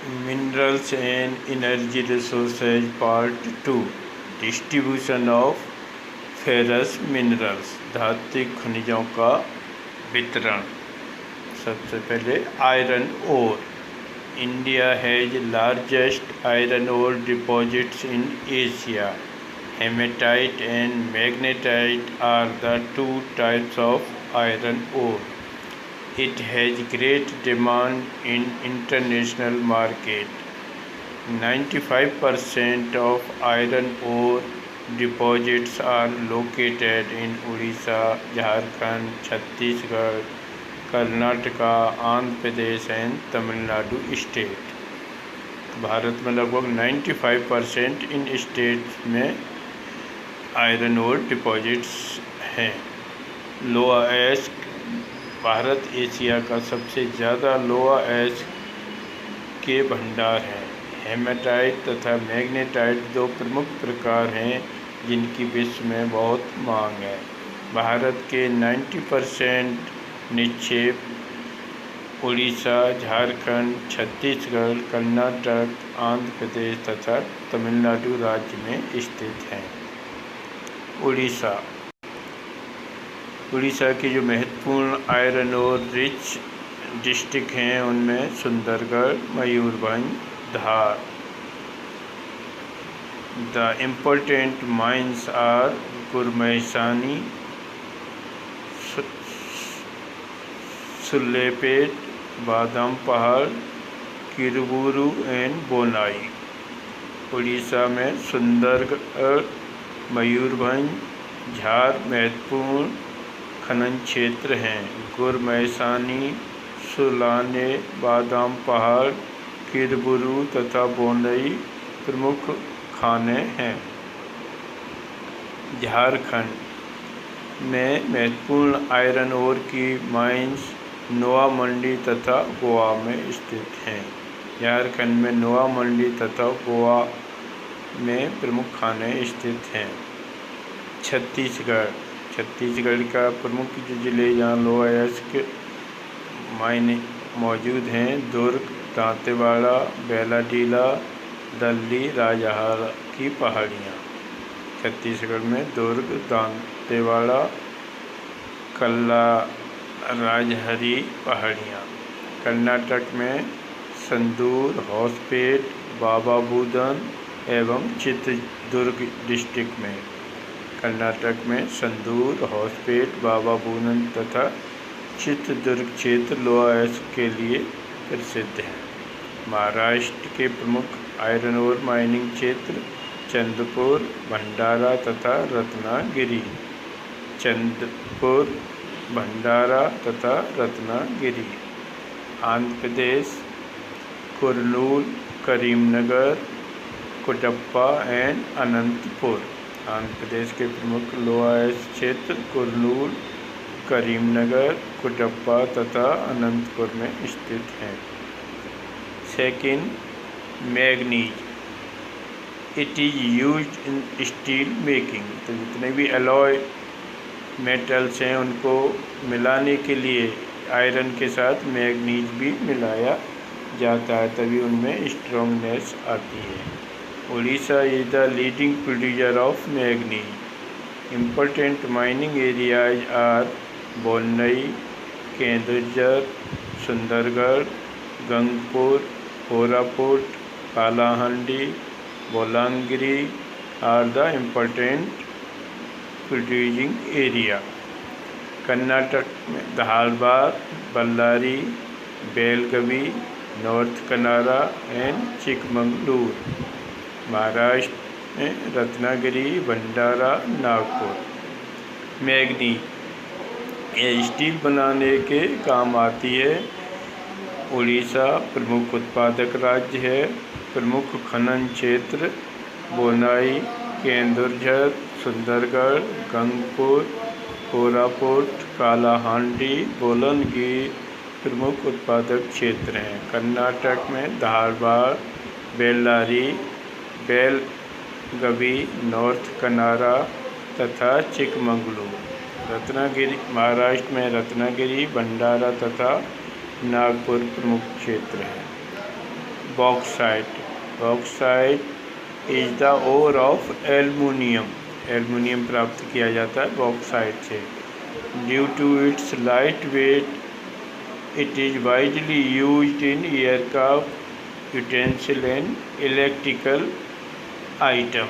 Minerals and Energy Resources Part 2 distribution of ferrous minerals धात्विक खनिजों का वितरण। सबसे पहले iron ore. India has largest iron ore deposits in Asia. Haematite and magnetite are the two types of iron ore. It has great demand in international market. 95% of iron ore deposits are located in Odisha, Jharkhand, Chhattisgarh, Karnataka, Andhra Pradesh and Tamil Nadu state. Bharat में लगभग 95% इन states में iron ore deposits हैं। Lower ask Bharat Asia का सबसे ज़्यादा lower ask के भंडार हैं। हेमेटाइट तथा मैग्नेटाइट दो प्रमुख प्रकार हैं जिनकी विश्व में बहुत मांग है। भारत के 90% निक्षेप उड़ीसा, झारखंड, छत्तीसगढ़, कर्नाटक, आंध्र प्रदेश तथा तमिलनाडु राज्य में स्थित हैं। उड़ीसा की जो महत्वपूर्ण आयरन और रिच डिस्ट्रिक्ट हैं उनमें सुंदरगढ़, मयूरभंज, धार। द इम्पोर्टेंट माइंस आर गुरमैसानी, सुल्लेपेट, बादाम पहाड़, किरबुरु एंड बोनाई। उड़ीसा में सुंदरगढ़, मयूरभंज, झार महत्वपूर्ण खनन क्षेत्र हैं। गुरमैसानी, सुलाने, बादाम पहाड़, किरबुरु तथा बोनई प्रमुख खाने हैं। झारखंड में महत्वपूर्ण आयरन ओर की माइंस नोआ मंडी तथा गोवा में स्थित हैं। झारखंड में नोआ मंडी तथा गोवा में प्रमुख खाने स्थित हैं। छत्तीसगढ़ का प्रमुख जो जिले जहाँ लोअर एस्क माइन मौजूद हैं दुर्ग, दांतेवाड़ा, बेलाडीला, दल्ली, राजहारा की पहाड़ियाँ। छत्तीसगढ़ में दुर्ग, दांतेवाड़ा, कल्ला, राजहरी पहाड़ियाँ। कर्नाटक में संदूर, होसपेट, बाबा बूदन एवं चित्रदुर्ग डिस्ट्रिक्ट में। कर्नाटक में संदूर, होसपेट, बाबा बूदन तथा चित्रदुर्ग क्षेत्र लोअर एस्क के लिए प्रसिद्ध हैं। महाराष्ट्र के प्रमुख आयरन ओर माइनिंग क्षेत्र चंद्रपुर, भंडारा तथा रत्नागिरी। आंध्र प्रदेश कुरनूल, करीमनगर, कोटप्पा एंड अनंतपुर। आंध्र प्रदेश के प्रमुख लोअर एस्क क्षेत्र कुरनूल, करीमनगर, कोटप्पा तथा अनंतपुर में स्थित हैं। Second, manganese. It is used in steel making. तो जितने भी अलॉय मेटल्स हैं उनको मिलाने के लिए आयरन के साथ मैग्नीज भी मिलाया जाता है, तभी उनमें स्ट्रॉन्गनेस आती है। Orissa is the leading producer of manganese. Important mining areas are Bonai, Kendujhar, Sundargarh, Gangpur, Koraput, Kalahandi, Bolangir are the important producing area. Karnataka में धारवाड़, बल्लारी, बेलगवी, नॉर्थ कनारा एंड चिकमंगलूर। महाराष्ट्र में रत्नागिरी, भंडारा, नागपुर। मैग्नीज ये स्टील बनाने के काम आती है। उड़ीसा प्रमुख उत्पादक राज्य है। प्रमुख खनन क्षेत्र बोनाई, केंदुझर, सुंदरगढ़, गंगपुर, कोरापुट, कालाहांडी, बोलांगीर प्रमुख उत्पादक क्षेत्र हैं। कर्नाटक में धारवाड़, बेल्लारी, बेलगवी, नॉर्थ कनारा तथा चिकमंगलूर। महाराष्ट्र में रत्नागिरी, भंडारा तथा नागपुर प्रमुख क्षेत्र हैं। bauxite. Bauxite is the ore of aluminium. Aluminium प्राप्त किया जाता है बॉक्साइट से. Due to its light weight, it is widely used in aircraft, utensil and electrical item.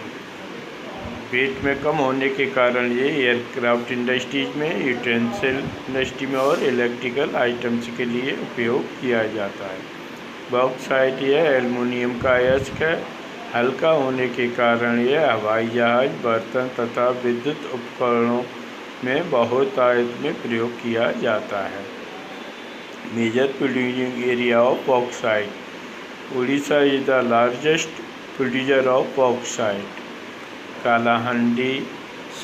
Weight में कम होने के कारण ये एयरक्राफ्ट इंडस्ट्रीज में, यूटेंसिल इंडस्ट्री में और इलेक्ट्रिकल आइटम्स के लिए उपयोग किया जाता है. बॉक्साइट यह एल्युमिनियम का अयस्क है. हल्का होने के कारण यह हवाई जहाज, बर्तन तथा विद्युत उपकरणों में बहुतायत में प्रयोग किया जाता है. Major producing area of bauxite. Orissa is the largest producer of bauxite. Kalahandi,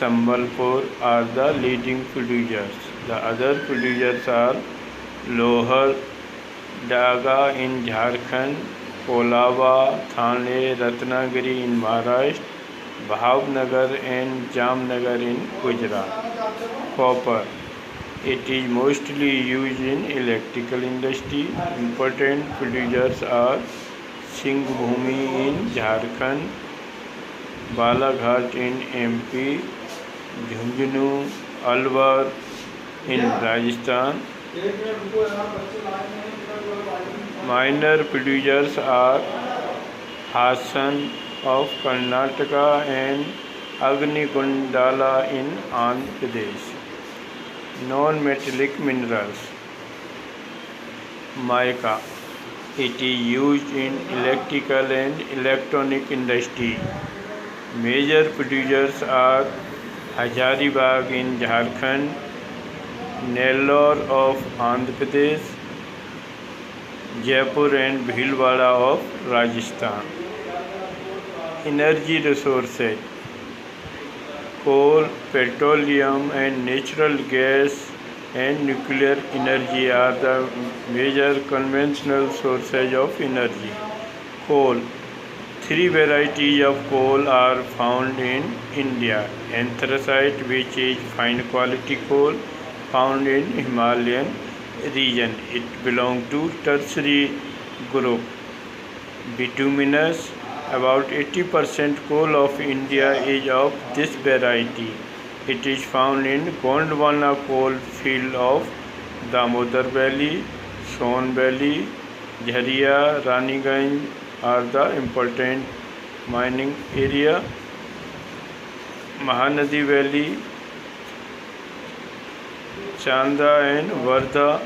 Sambalpur are the leading producers. The other producers are लोहर Daga in Jharkhand, Colaba, Thane, Ratnagiri in Maharashtra, Bhavnagar and Jamnagar in Gujarat. Copper. It is mostly used in electrical industry. Important producers are Singhbhumi in Jharkhand, Balaghat in MP, Jhunjhunu, Alwar in Rajasthan. Minor producers are Hassan of Karnataka and Agnikundala in Andhra Pradesh. Non-metallic minerals. Mica. It is used in electrical and electronic industry. Major producers are Hazaribagh in Jharkhand, Nellore of Andhra Pradesh, Jaipur and Bhilwara of Rajasthan. Energy resources. Coal, petroleum and natural gas and nuclear energy are the major conventional sources of energy. Coal. 3 varieties of coal are found in India. Anthracite, which is fine quality coal found in Himalayan region. It belongs to tertiary group. Bituminous. About 80% coal of India is of this variety. It is found in Gondwana coal field of Damodar Valley, Son Valley, Jharia, Raniganj are the important mining area. Mahanadi Valley, Chanda and Wardha.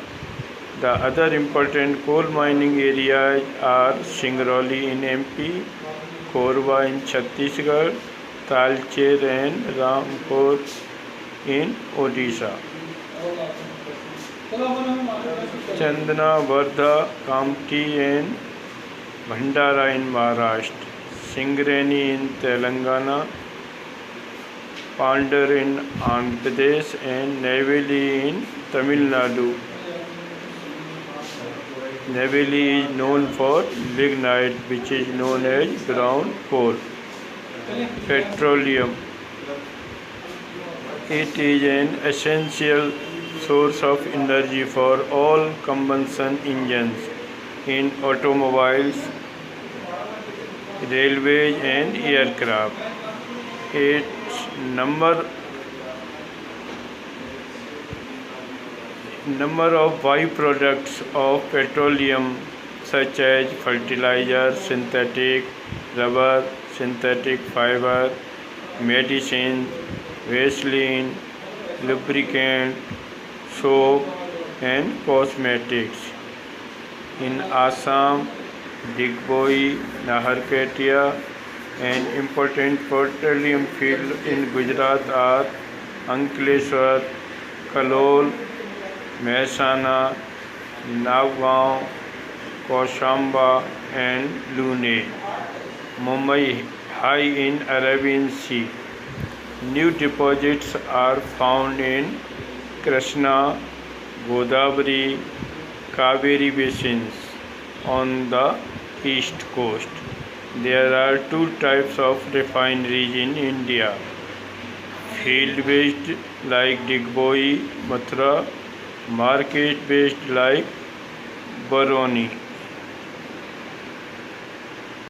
The other important coal mining areas are Singrauli in MP, Korba in Chhattisgarh, Talcher and Rampur in Odisha. Chandna, Wardha, Kamptee and Bhandara in Maharashtra, Singareni in Telangana, Pandar in Andhra Pradesh and Neyveli in Tamil Nadu. Neyveli is known for lignite, which is known as brown coal. Petroleum. It is an essential source of energy for all combustion engines in automobiles, railways and aircraft. Its number of byproducts of petroleum such as fertilizer, synthetic rubber, synthetic fiber, medicine, Vaseline, lubricant, soap and cosmetics. In Assam, Digboi, Naharkatia and important petroleum fields in Gujarat are Ankleshwar, Kalol, Mehsana, Nagaon, Kaushambi and Lune. Mumbai high in Arabian Sea. New deposits are found in Krishna, Godavari, Kaveri basins on the east coast. There are 2 types of refineries in India: field-based like Digboi, Mathura, market-based like Barauni.